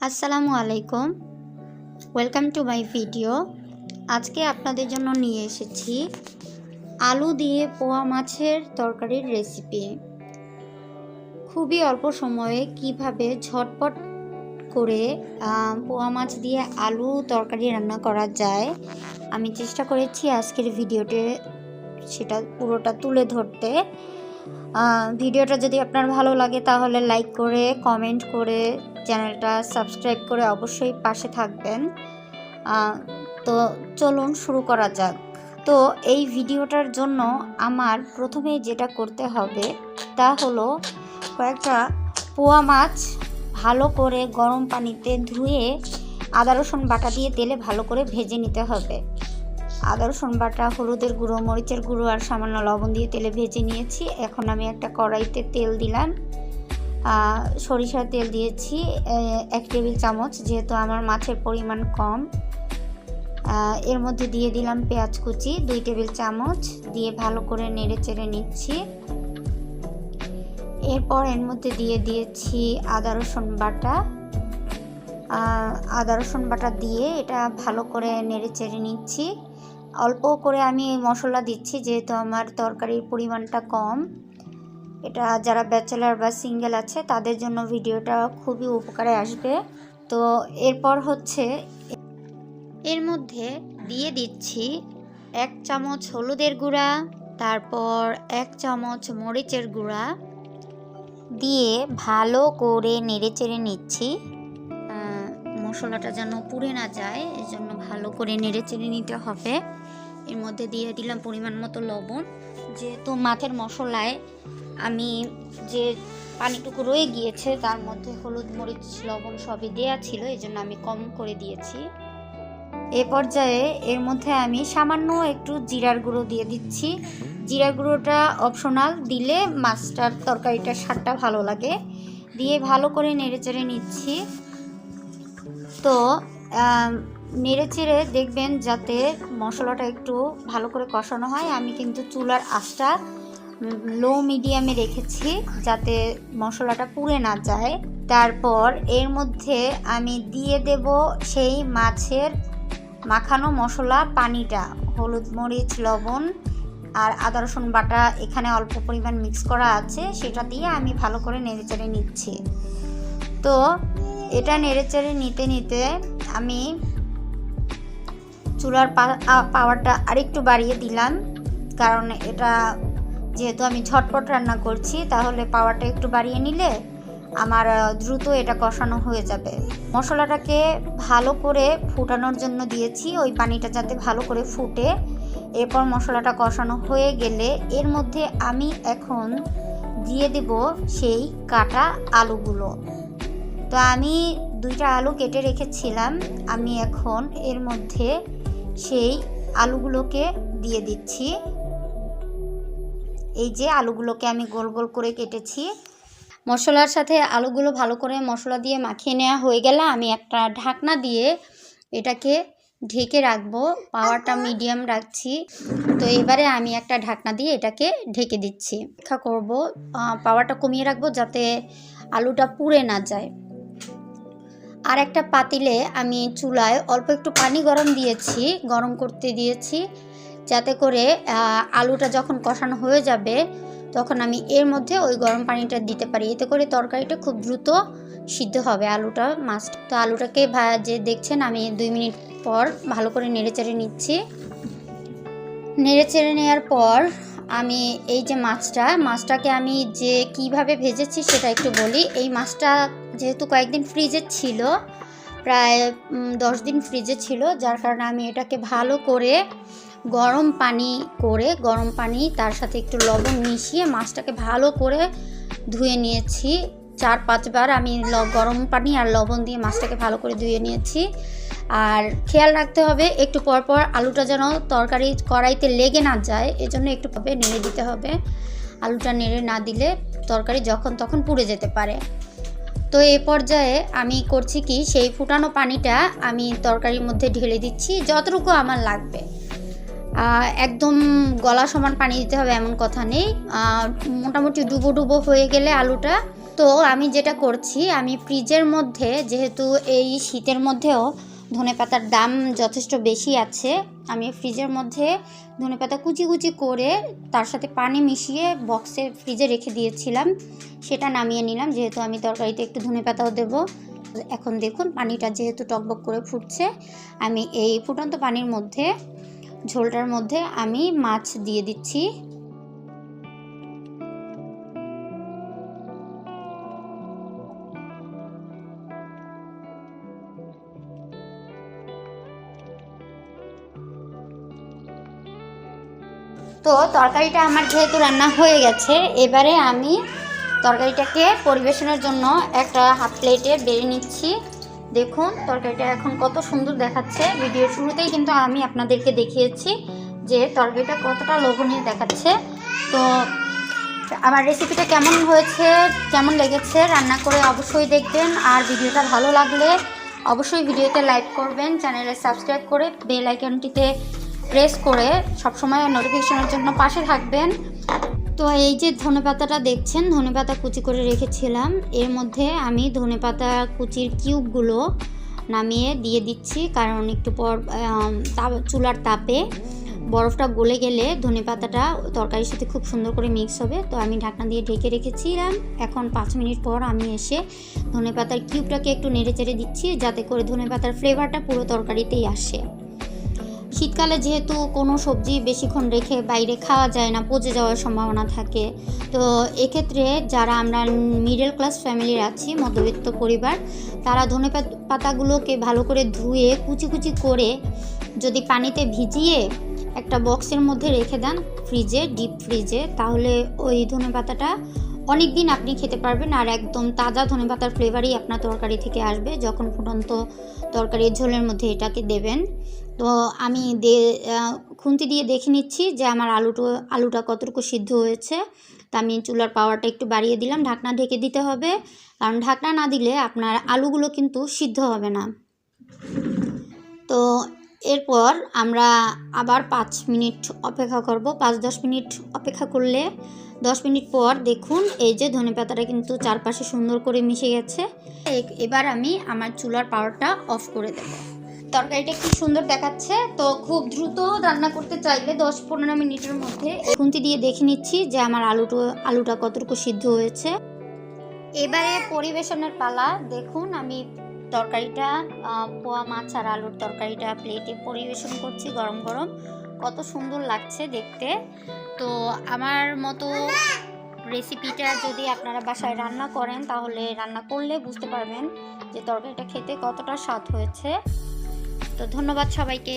আসসালামু আলাইকুম, welcome to my video. আজকে আপনাদের জন্য নিয়ে এসেছি আলু দিয়ে পোয়া মাছের তরকারির রেসিপি। খুবই অল্প সময়ে কিভাবে ঝটপট করে পোয়া মাছ দিয়ে আলু তরকারি রান্না করা যায় আমি চেষ্টা করেছি আজকের ভিডিওতে সেটা পুরোটা তুলে ধরতে। ভিডিওটা যদি আপনার ভালো লাগে তাহলে লাইক করে, কমেন্ট করে, চ্যানেলটা সাবস্ক্রাইব করে অবশ্যই পাশে থাকবেন। তো চলুন শুরু করা যাক। তো এই ভিডিওটার জন্য আমার প্রথমে যেটা করতে হবে তা হলো কয়েকটা পোয়া মাছ ভালো করে গরম পানিতে ধুয়ে আদা রসুন বাটা দিয়ে তেলে ভালো করে ভেজে নিতে হবে। আদা রসুন বাটা, হলুদের গুঁড়ো, মরিচের গুঁড়ো আর সামান্য লবণ দিয়ে তেলে ভেজে নিয়েছি। এখন আমি একটা কড়াইতে তেল দিলাম, সরিষার তেল দিয়েছি 1 টেবিল চামচ, যেহেতু আমার মাছের পরিমাণ কম। এর মধ্যে দিয়ে দিলাম পেঁয়াজ কুচি 2 টেবিল চামচ, দিয়ে ভালো করে নেড়ে চেড়ে নিচ্ছি। এরপর এর মধ্যে দিয়ে দিয়েছি আদা রসুন বাটা দিয়ে এটা ভালো করে নেড়ে চেড়ে নিচ্ছি। অল্প করে আমি মশলা দিচ্ছি যেহেতু আমার তরকারির পরিমাণটা কম। এটা যারা ব্যাচেলার বা সিঙ্গেল আছে তাদের জন্য ভিডিওটা খুবই উপকারে আসবে। তো এরপর এর মধ্যে দিয়ে দিচ্ছি 1 চামচ হলুদের গুঁড়া, তারপর 1 চামচ মরিচের গুঁড়া দিয়ে ভালো করে নেড়েচেড়ে নিচ্ছি। মশলাটা যেন পুড়ে না যায় এজন্য ভালো করে নেড়েচেড়ে নিতে হবে। এর মধ্যে দিয়ে দিলাম পরিমাণ মতো লবণ, যেহেতু মাছের মশলায় আমি যে পানিটুকু রয়ে গিয়েছে তার মধ্যে হলুদ, মরিচ, লবণ সবই দেওয়া ছিল, এই জন্য আমি কম করে দিয়েছি। এ পর্যায়ে এর মধ্যে আমি সামান্য একটু জিরার গুঁড়ো দিয়ে দিচ্ছি। জিরার গুঁড়োটা অপশনাল, দিলে মাছটার তরকারিটার স্বাদটা ভালো লাগে। দিয়ে ভালো করে নেড়েচেড়ে নিচ্ছি। তো নেড়েচেড়ে দেখবেন যাতে মশলাটা একটু ভালো করে কষানো হয়। আমি কিন্তু চুলার আঁচটা লো মিডিয়ামে রেখেছি যাতে মশলাটা পুড়ে না যায়। তারপর এর মধ্যে আমি দিয়ে দেব সেই মাছের মাখানো মশলা পানিটা, হলুদ, মরিচ, লবণ আর আদা রসুন বাটা এখানে অল্প পরিমাণ মিক্স করা আছে, সেটা দিয়ে আমি ভালো করে নেড়েচেড়ে নিচ্ছি। তো এটা নেড়েচেড়ে নিতে নিতে আমি চুলার পাওয়ারটা আরেকটু বাড়িয়ে দিলাম, কারণ এটা যেহেতু আমি ঝটপট রান্না করছি তাহলে পাওয়ারটা একটু বাড়িয়ে নিলে আমার দ্রুত এটা কষানো হয়ে যাবে। মশলাটাকে ভালো করে ফুটানোর জন্য দিয়েছি, ওই পানিটা যাতে ভালো করে ফুটে। এরপর মশলাটা কষানো হয়ে গেলে এর মধ্যে আমি এখন দিয়ে দেব সেই কাটা আলুগুলো। তো আমি 2টা আলু কেটে রেখেছিলাম, আমি এখন এর মধ্যে সেই আলুগুলোকে দিয়ে দিচ্ছি। এই যে আলুগুলোকে আমি গোল গোল করে কেটেছি। মশলার সাথে আলুগুলো ভালো করে মশলা দিয়ে মাখিয়ে নেওয়া হয়ে গেলে আমি একটা ঢাকনা দিয়ে এটাকে ঢেকে রাখবো। পাওয়ারটা মিডিয়াম রাখছি। তো এবারে আমি একটা ঢাকনা দিয়ে এটাকে ঢেকে দিচ্ছি। অপেক্ষা করব, পাওয়ারটা কমিয়ে রাখবো যাতে আলুটা পুড়ে না যায়। আর একটা পাতিলে আমি চুলায় অল্প একটু পানি গরম করতে দিয়েছি, যাতে করে আলুটা যখন কষানো হয়ে যাবে তখন আমি এর মধ্যে ওই গরম পানিটা দিতে পারি। এতে করে তরকারিটা খুব দ্রুত সিদ্ধ হবে, আলুটা মাস্ট। তো আলুটাকে যে দেখছেন আমি 2 মিনিট পর ভালো করে নেড়েচেড়ে নিচ্ছি। নেড়েচেড়ে নেওয়ার পর আমি এই যে মাছটাকে আমি যে কিভাবে ভেজেছি সেটা একটু বলি। এই মাছটা যেহেতু কয়েকদিন ফ্রিজে ছিল, প্রায় 10 দিন ফ্রিজে ছিল, যার কারণে আমি এটাকে ভালো করে গরম পানি তার সাথে একটু লবণ মিশিয়ে মাছটাকে ভালো করে ধুয়ে নিয়েছি। 4-5 বার আমি গরম পানি আর লবণ দিয়ে মাছটাকে ভালো করে ধুয়ে নিয়েছি। আর খেয়াল রাখতে হবে একটু পরপর আলুটা যেন তরকারি কড়াইতে লেগে না যায়, এজন্য একটু নেড়ে দিতে হবে। আলুটা নেড়ে না দিলে তরকারি যখন তখন পুড়ে যেতে পারে। তো এই পর্যায়ে আমি করছি কি, সেই ফুটানো পানিটা আমি তরকারির মধ্যে ঢেলে দিচ্ছি যতটুকু আমার লাগবে। একদম গলা সমান পানি দিতে হবে এমন কথা নেই। মোটামুটি ডুবো ডুবো হয়ে গেলে আলুটা তো আমি যেটা করছি, আমি ফ্রিজের মধ্যে, যেহেতু এই শীতের মধ্যেও ধনেপাতার দাম যথেষ্ট বেশি আছে, আমি ফ্রিজের মধ্যে ধনেপাতা কুচি কুচি করে তার সাথে পানি মিশিয়ে বক্সে ফ্রিজে রেখে দিয়েছিলাম। সেটা নামিয়ে নিলাম, যেহেতু আমি তরকারিতে একটু ধনেপাতাও দেব। এখন দেখুন পানিটা যেহেতু টকবক করে ফুটছে, আমি এই ফুটন্ত পানির মধ্যে, ঝোলটার মধ্যে আমি মাছ দিয়ে দিচ্ছি। তো তরকারিটা আমার যেহেতু রান্না হয়ে গেছে, এবারে আমি তরকারিটাকে পরিবেশনের জন্য একটা হাফ প্লেটে বেড়ে নিচ্ছি। দেখুন তরকারিটা এখন কত সুন্দর দেখাচ্ছে। ভিডিওর শুরুতেই কিন্তু আমি আপনাদেরকে দেখিয়েছি যে তরকারিটা কতটা লোভনীয় দেখাচ্ছে। তো আমার রেসিপিটা কেমন হয়েছে, কেমন লেগেছে রান্না করে অবশ্যই দেখবেন। আর ভিডিওটা ভালো লাগলে অবশ্যই ভিডিওতে লাইক করবেন, চ্যানেলে সাবস্ক্রাইব করে বেল আইকনটিতে প্রেস করে সবসময় নোটিফিকেশনের জন্য পাশে থাকবেন। তো এই যে ধনেপাতাটা দেখছেন, ধনেপাতা কুচি করে রেখেছিলাম, এর মধ্যে আমি ধনেপাতা কুচির কিউবগুলো নামিয়ে দিয়ে দিচ্ছি, কারণ একটু পর চুলার তাপে বরফটা গলে গেলে ধনেপাতাটা তরকারির সাথে খুব সুন্দর করে মিক্স হবে। তো আমি ঢাকনা দিয়ে ঢেকে রেখেছিলাম। এখন 5 মিনিট পর আমি এসে ধনেপাতার কিউবটাকে একটু নেড়ে চেড়ে দিচ্ছি, যাতে করে ধনেপাতার ফ্লেভারটা পুরো তরকারিতেই আসে। শীতকালে যেহেতু কোনো সবজি বেশিক্ষণ রেখে বাইরে খাওয়া যায় না, পচে যাওয়ার সম্ভাবনা থাকে, তো এক্ষেত্রে যারা আমরা মিডল ক্লাস ফ্যামিলির আছি, মধ্যবিত্ত পরিবার, তারা ধনেপাতাগুলোকে ভালো করে ধুয়ে কুচি কুচি করে যদি পানিতে ভিজিয়ে একটা বক্সের মধ্যে রেখে দেন ফ্রিজে, ডিপ ফ্রিজে, তাহলে ওই ধনেপাতাটা অনেক দিন আপনি খেতে পারবেন। আর একদম তাজা ধনেপাতার ফ্লেভারই আপনার তরকারি থেকে আসবে যখন ফুটন্ত তরকারির ঝোলের মধ্যে এটাকে দেবেন। তো আমি খুন্তি দিয়ে দেখে নিচ্ছি যে আমার আলুটা কতটুকু সিদ্ধ হয়েছে। তো আমি চুলার পাওয়ারটা একটু বাড়িয়ে দিলাম। ঢাকনা ঢেকে দিতে হবে, কারণ ঢাকনা না দিলে আপনার আলুগুলো কিন্তু সিদ্ধ হবে না। তো এরপর আমরা আবার 5 মিনিট অপেক্ষা করব। 5-10 মিনিট অপেক্ষা করলে 10 মিনিট পর দেখুন এই যে ধনেপাতাটা কিন্তু চারপাশে সুন্দর করে মিশে গেছে। এবার আমি আমার চুলার পাওয়ারটা অফ করে দেব। তরকারিটা কি সুন্দর দেখাচ্ছে। তো খুব দ্রুত রান্না করতে চাইলে 10-15 মিনিটের মধ্যে খুন্তি দিয়ে দেখে নিচ্ছি যে আমার আলুটা কতটুকু সিদ্ধ হয়েছে। এবারে পরিবেশনের পালা। দেখুন আমি তরকারিটা, পোয়া মাছ আর আলুর তরকারিটা প্লেটে পরিবেশন করছি গরম গরম। কত সুন্দর লাগছে দেখতে। তো আমার মতো রেসিপিটা যদি আপনারা বাসায় রান্না করেন, তাহলে রান্না করলে বুঝতে পারবেন যে তরকারিটা খেতে কতটা স্বাদ হয়েছে। তো ধন্যবাদ সবাইকে।